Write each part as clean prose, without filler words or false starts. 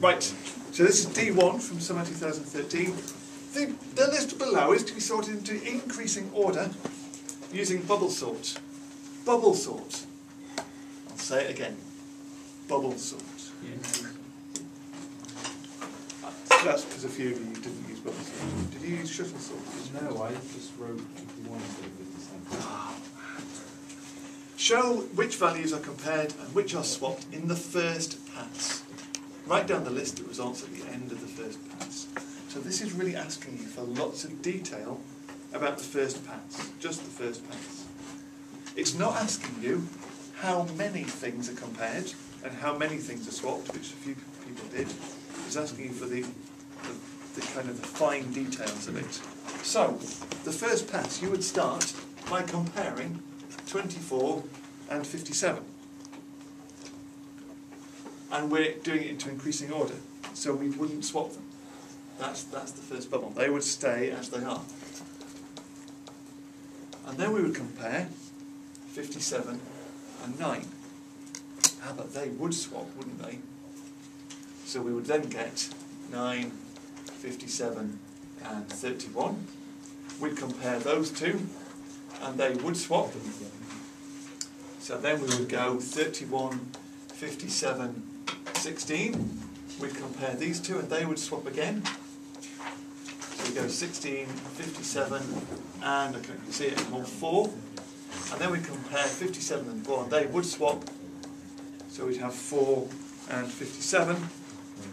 Right, so this is D1 from Summer 2013. The list below is to be sorted into increasing order using bubble sort. Bubble sort. I'll say it again. Bubble sort. Yeah. That's because a few of you didn't use bubble sort. Did you use shuffle sort? No, I just wrote 51 instead of 57. Show which values are compared and which are swapped in the first pass. Write down the list of results at the end of the first pass. So this is really asking you for lots of detail about the first pass, just the first pass. It's not asking you how many things are compared and how many things are swapped, which a few people did. It's asking you for the kind of the fine details of it. So, the first pass, you would start by comparing 24 and 57. And we're doing it into increasing order, so we wouldn't swap them. That's the first bubble. They would stay as they are. And then we would compare 57 and 9. But they would swap, wouldn't they? So we would then get 9, 57 and 31. We'd compare those two, and they would swap. So then we would go 31, 57, 16. We'd compare these two, and they would swap again. So we go 16, 57, and I can see it in all 4. And then we compare 57 and 4, and they would swap. So we'd have 4 and 57.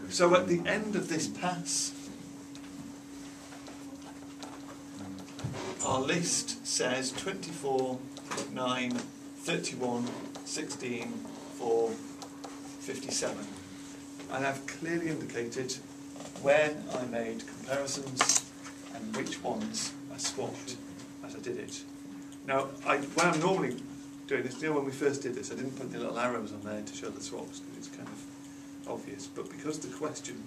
So at the end of this pass, our list says 24, 9, 31, 16, 4, 57. And I've clearly indicated when I made comparisons and which ones I swapped as I did it. Now, when I'm normally doing this, when we first did this, I didn't put the little arrows on there to show the swaps because it's kind of obvious. But because the question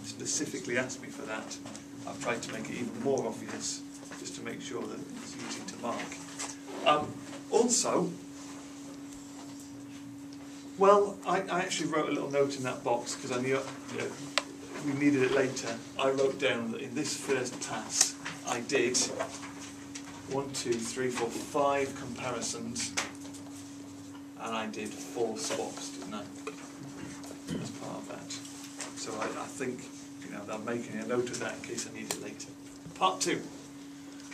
specifically asked me for that, I've tried to make it even more obvious, just to make sure that it's easy to mark. Also, well, I actually wrote a little note in that box because I knew we needed it later. I wrote down that in this first pass, I did 1, 2, 3, 4, 5 comparisons, and I did 4 swaps, didn't I? As part of that. So I think, I'm making a note of that in case I need it later. Part 2.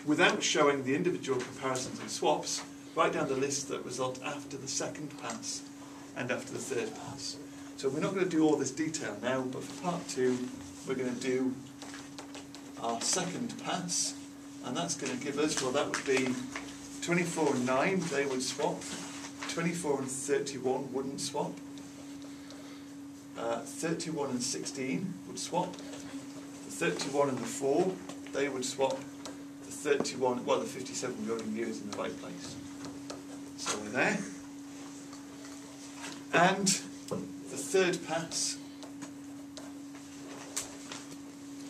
Without showing the individual comparisons and swaps, write down the lists that result after the second pass and after the third pass. So we're not going to do all this detail now, but for part 2, we're going to do our second pass, and that's going to give us, well, that would be 24 and 9, they would swap. 24 and 31 wouldn't swap. 31 and 16 would swap. The 31 and the 4, they would swap. The 31, well, the 57 we already knew is in the right place. So we're there. And the third pass,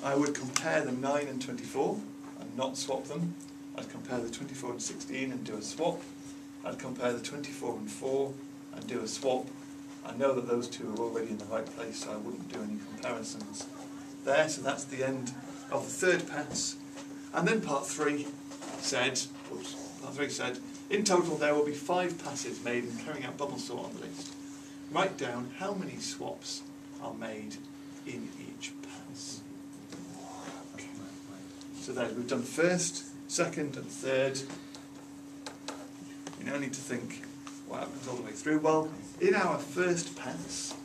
I would compare the 9 and 24 and not swap them. I'd compare the 24 and 16 and do a swap. I'd compare the 24 and 4 and do a swap. I know that those two are already in the right place, so I wouldn't do any comparisons there. So that's the end of the third pass. And then part 3 said, in total there will be 5 passes made in carrying out bubble sort on the list. Write down how many swaps are made in each pass. Okay. So there, we've done first, second and third. We now need to think what happens all the way through. Well, in our first pass,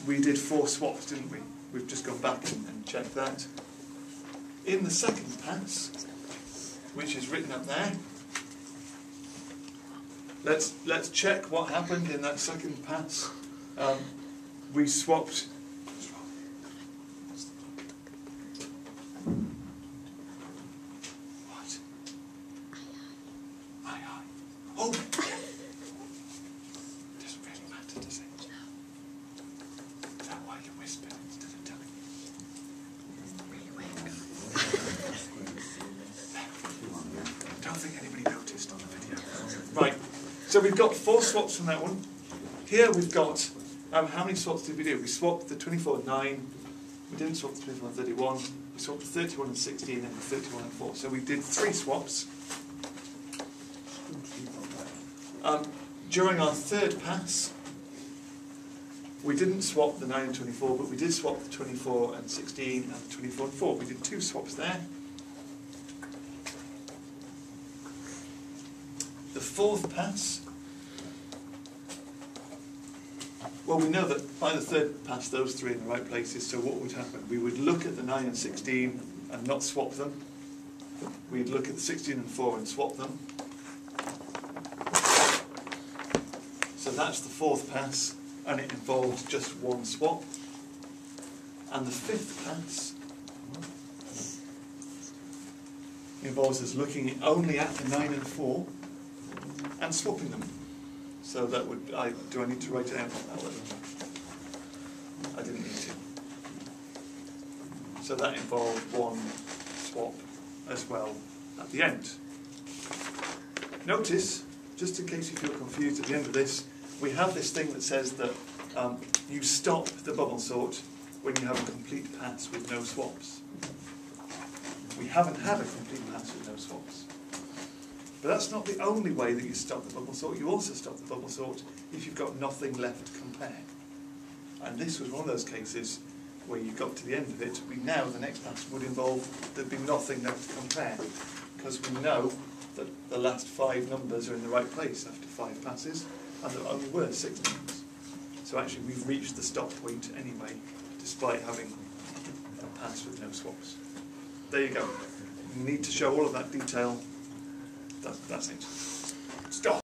we did 4 swaps, didn't we? We've just gone back and checked that. In the second pass, which is written up there, let's check what happened in that second pass. We swapped. What? Aye. Oh! Doesn't really matter, does it? Is that why you whisper instead of telling me? I don't think anybody noticed on the video. Right. So we've got 4 swaps from that one. Here we've got How many swaps did we do? We swapped the 24 and 9, we didn't swap the 24 and 31, we swapped the 31 and 16 and the 31 and 4. So we did 3 swaps. During our third pass, we didn't swap the 9 and 24, but we did swap the 24 and 16 and the 24 and 4. We did 2 swaps there. The fourth pass, well, we know that by the third pass those 3 are in the right places, so what would happen? We would look at the 9 and 16 and not swap them. We'd look at the 16 and 4 and swap them. So that's the fourth pass, and it involves just 1 swap. And the fifth pass involves us looking only at the 9 and 4 and swapping them. So that would, do I need to write it out? I didn't need to. So that involved 1 swap as well at the end. Notice, just in case you feel confused at the end of this, we have this thing that says that you stop the bubble sort when you have a complete pass with no swaps. We haven't had a complete pass with no swaps. But that's not the only way that you stop the bubble sort. You also stop the bubble sort if you've got nothing left to compare. And this was one of those cases where you got to the end of it. We now, the next pass would involve there'd be nothing left to compare, because we know that the last 5 numbers are in the right place after 5 passes, and there only were 6 numbers. So actually we've reached the stop point anyway, despite having a pass with no swaps. There you go. You need to show all of that detail. That's it.